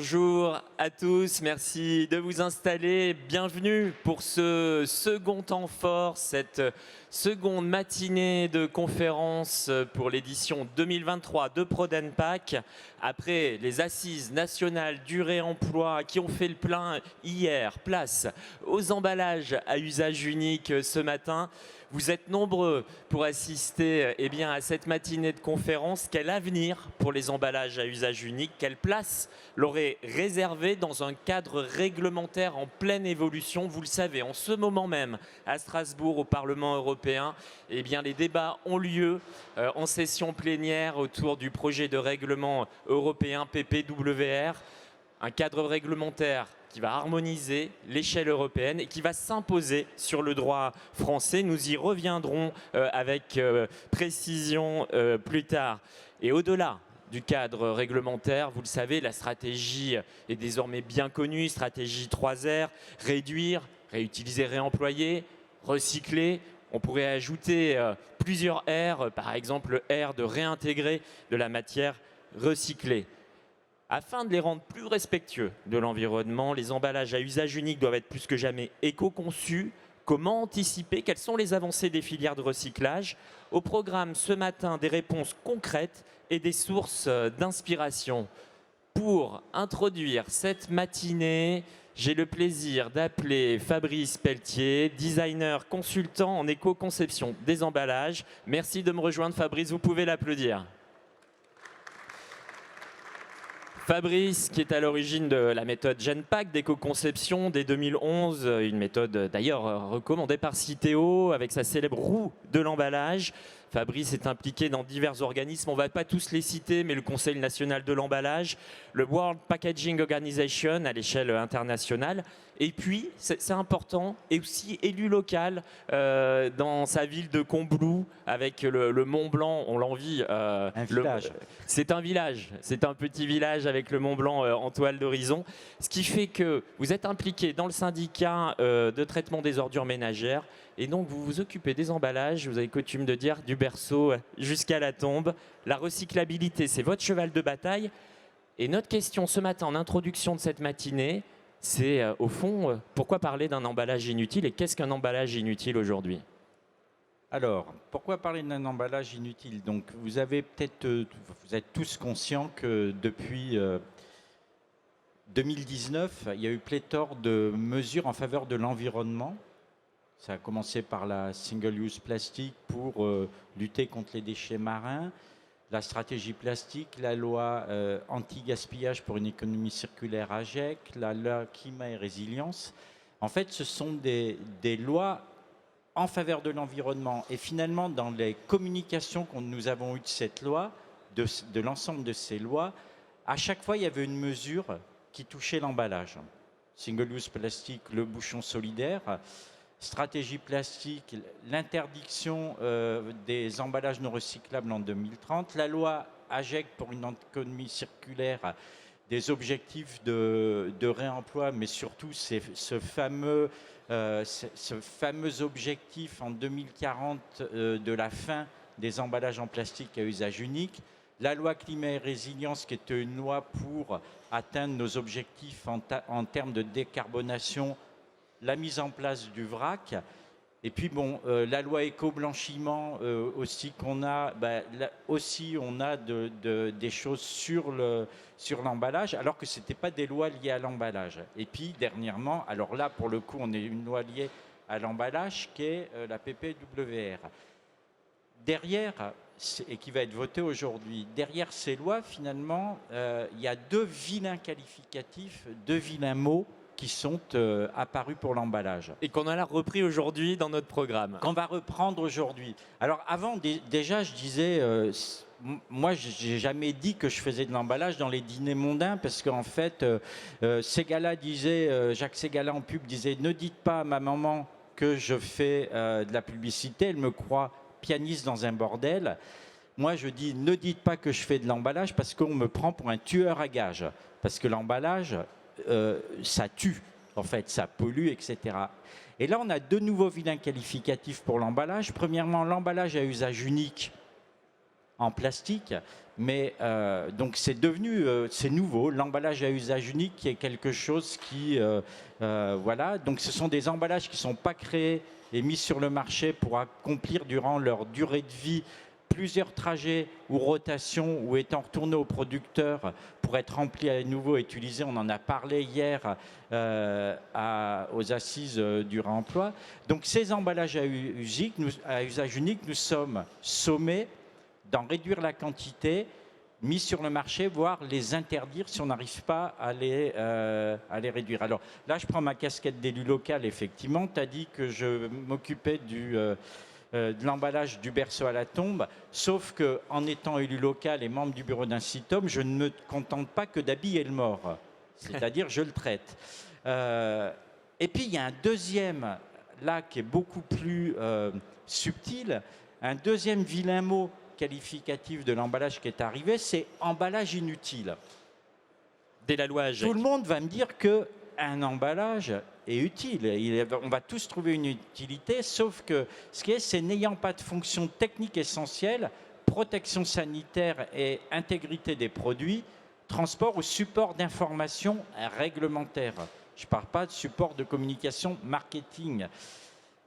Bonjour à tous, merci de vous installer. Bienvenue pour ce second temps fort, cette seconde matinée de conférence pour l'édition 2023 de Prodenpac. Après les assises nationales du réemploi qui ont fait le plein hier, place aux emballages à usage unique ce matin. Vous êtes nombreux pour assister à cette matinée de conférence. Quel avenir pour les emballages à usage unique? Quelle place leur est réservée dans un cadre réglementaire en pleine évolution? Vous le savez, en ce moment même, à Strasbourg, au Parlement européen, les débats ont lieu en session plénière autour du projet de règlement européen PPWR, un cadre réglementaire qui va harmoniser l'échelle européenne et qui va s'imposer sur le droit français. Nous y reviendrons avec précision plus tard. Et au-delà du cadre réglementaire, vous le savez, la stratégie est désormais bien connue, stratégie 3R, réduire, réutiliser, réemployer, recycler. On pourrait ajouter plusieurs R, par exemple le R de réintégrer de la matière recyclée. Afin de les rendre plus respectueux de l'environnement, les emballages à usage unique doivent être plus que jamais éco-conçus. Comment anticiper? Quelles sont les avancées des filières de recyclage? Au programme ce matin, des réponses concrètes et des sources d'inspiration. Pour introduire cette matinée, j'ai le plaisir d'appeler Fabrice Pelletier, designer consultant en éco-conception des emballages. Merci de me rejoindre Fabrice, vous pouvez l'applaudir. Fabrice, qui est à l'origine de la méthode GenPack d'éco-conception dès 2011, une méthode d'ailleurs recommandée par Citeo avec sa célèbre roue de l'emballage. Fabrice est impliqué dans divers organismes, on ne va pas tous les citer, mais le Conseil national de l'emballage, le World Packaging Organization à l'échelle internationale. Et puis, c'est important, et aussi élu local dans sa ville de Combloux avec le Mont Blanc, on l'envie. Un village. C'est un village, c'est un petit village avec le Mont Blanc en toile d'horizon. Ce qui fait que vous êtes impliqué dans le syndicat de traitement des ordures ménagères. Et donc, vous vous occupez des emballages, vous avez coutume de dire, du berceau jusqu'à la tombe. La recyclabilité, c'est votre cheval de bataille. Et notre question ce matin, en introduction de cette matinée, c'est au fond, pourquoi parler d'un emballage inutile et qu'est-ce qu'un emballage inutile aujourd'hui? Alors, pourquoi parler d'un emballage inutile? Donc, vous êtes tous conscients que depuis 2019, il y a eu pléthore de mesures en faveur de l'environnement. Ça a commencé par la single-use plastique pour lutter contre les déchets marins, la stratégie plastique, la loi anti-gaspillage pour une économie circulaire AGEC, la loi climat et résilience. En fait, ce sont des lois en faveur de l'environnement. Et finalement, dans les communications que nous avons eues de cette loi, de l'ensemble de ces lois, à chaque fois, il y avait une mesure qui touchait l'emballage. Single-use plastique, le bouchon solidaire. Stratégie plastique, l'interdiction des emballages non recyclables en 2030, la loi AGEC pour une économie circulaire, des objectifs de réemploi, mais surtout ce fameux objectif en 2040 de la fin des emballages en plastique à usage unique, la loi climat et résilience qui est une loi pour atteindre nos objectifs en termes de décarbonation, la mise en place du vrac, et puis la loi éco-blanchiment aussi qu'on a, on a des choses sur l'emballage, alors que ce n'était pas des lois liées à l'emballage. Et puis dernièrement, alors là pour le coup on est une loi liée à l'emballage qui est la PPWR. Derrière, et qui va être votée aujourd'hui, derrière ces lois finalement, il y a deux vilains qualificatifs, deux vilains mots qui sont apparus pour l'emballage. Et qu'on a repris aujourd'hui dans notre programme. Qu'on va reprendre aujourd'hui. Alors avant, déjà, je disais, moi, j'ai jamais dit que je faisais de l'emballage dans les dîners mondains, parce qu'en fait, Ségala disait, Jacques Ségala en pub disait, ne dites pas à ma maman que je fais de la publicité, elle me croit pianiste dans un bordel. Moi, je dis, ne dites pas que je fais de l'emballage, parce qu'on me prend pour un tueur à gages. Parce que l'emballage, ça tue, en fait, ça pollue, etc. Et là, on a deux nouveaux vilains qualificatifs pour l'emballage. Premièrement, l'emballage à usage unique. en plastique. Mais donc c'est devenu, c'est nouveau, l'emballage à usage unique qui est quelque chose qui, voilà. Donc ce sont des emballages qui ne sont pas créés et mis sur le marché pour accomplir durant leur durée de vie plusieurs trajets ou rotations ou étant retournés au producteur pour être remplis à nouveau et utilisés. On en a parlé hier aux assises du réemploi. Donc ces emballages à usage unique, nous sommes sommés d'en réduire la quantité, mis sur le marché, voire les interdire si on n'arrive pas à les réduire. Alors là, je prends ma casquette d'élu local, effectivement. Tu as dit que je m'occupais de l'emballage du berceau à la tombe, sauf qu'en étant élu local et membre du bureau d'Incitom, je ne me contente pas que d'habiller le mort, c'est-à-dire je le traite. Et puis il y a un deuxième, là, qui est beaucoup plus subtil, un deuxième vilain mot qualificatif de l'emballage qui est arrivé, c'est emballage inutile. Dès la loi AGEC. Tout le monde va me dire qu'un emballage est utile. On va tous trouver une utilité, sauf que ce qui est, c'est n'ayant pas de fonction technique essentielle, protection sanitaire et intégrité des produits, transport ou support d'information réglementaire. Je ne parle pas de support de communication marketing.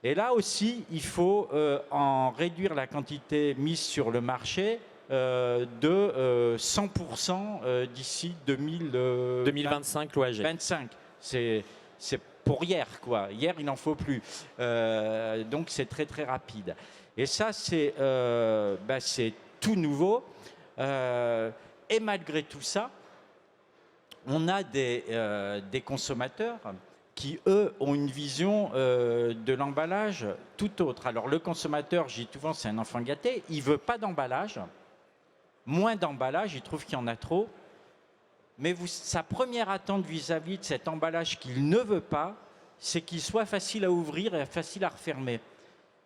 Et là aussi, il faut en réduire la quantité mise sur le marché de 100% d'ici 2025, loi AGEC. 25. C'est pour hier, quoi. Hier, il n'en faut plus. Donc, c'est très, très rapide. Et ça, c'est tout nouveau. Et malgré tout ça, on a des consommateurs qui, eux, ont une vision de l'emballage tout autre. Alors, le consommateur, je dis souvent, c'est un enfant gâté. Il ne veut pas d'emballage, moins d'emballage, il trouve qu'il y en a trop. Mais sa première attente vis-à-vis de cet emballage qu'il ne veut pas, c'est qu'il soit facile à ouvrir et facile à refermer.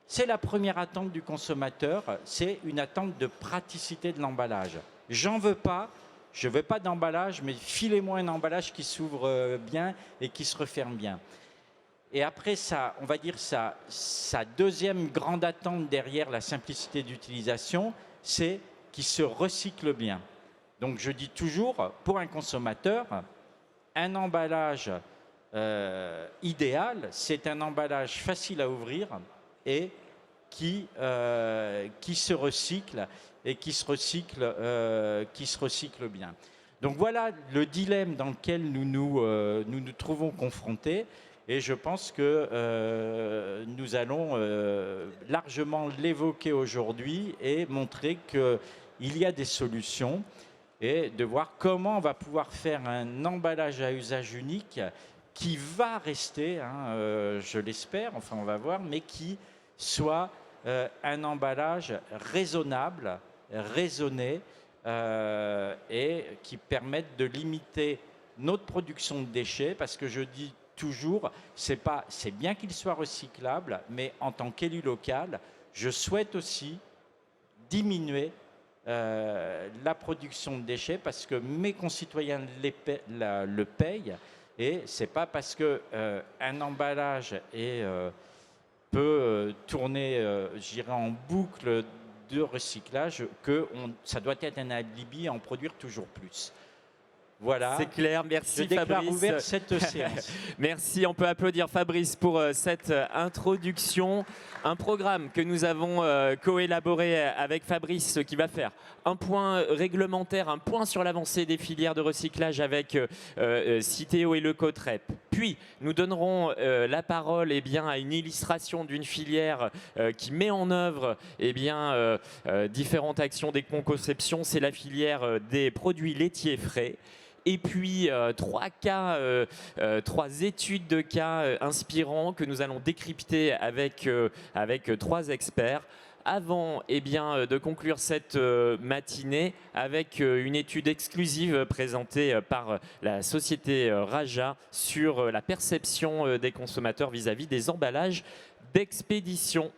C'est la première attente du consommateur, c'est une attente de praticité de l'emballage. J'en veux pas. Je ne veux pas d'emballage, mais filez-moi un emballage qui s'ouvre bien et qui se referme bien. Et après, on va dire sa deuxième grande attente derrière la simplicité d'utilisation, c'est qu'il se recycle bien. Donc je dis toujours, pour un consommateur, un emballage idéal, c'est un emballage facile à ouvrir et qui se recycle et qui se recycle bien. Donc voilà le dilemme dans lequel nous nous trouvons confrontés, et je pense que nous allons largement l'évoquer aujourd'hui et montrer qu'il y a des solutions et de voir comment on va pouvoir faire un emballage à usage unique qui va rester, je l'espère, enfin on va voir, mais qui soit un emballage raisonnable, raisonné et qui permette de limiter notre production de déchets, parce que je dis toujours, c'est bien qu'il soit recyclable, mais en tant qu'élu local, je souhaite aussi diminuer la production de déchets, parce que mes concitoyens le payent, et c'est pas parce qu'un emballage peut tourner, je dirais, en boucle de recyclage, ça doit être un alibi à en produire toujours plus. Voilà. C'est clair, merci Fabrice. Je déclare ouverte cette séance. Merci, on peut applaudir Fabrice pour cette introduction. Un programme que nous avons coélaboré avec Fabrice qui va faire un point réglementaire, un point sur l'avancée des filières de recyclage avec Citeo et le Cotrep. Puis, nous donnerons la parole à une illustration d'une filière qui met en œuvre différentes actions d'éco-conception. C'est la filière des produits laitiers frais. Et puis, trois études de cas inspirants que nous allons décrypter avec trois experts. Avant de conclure cette matinée avec une étude exclusive présentée par la société Raja sur la perception des consommateurs vis-à-vis des emballages d'expédition.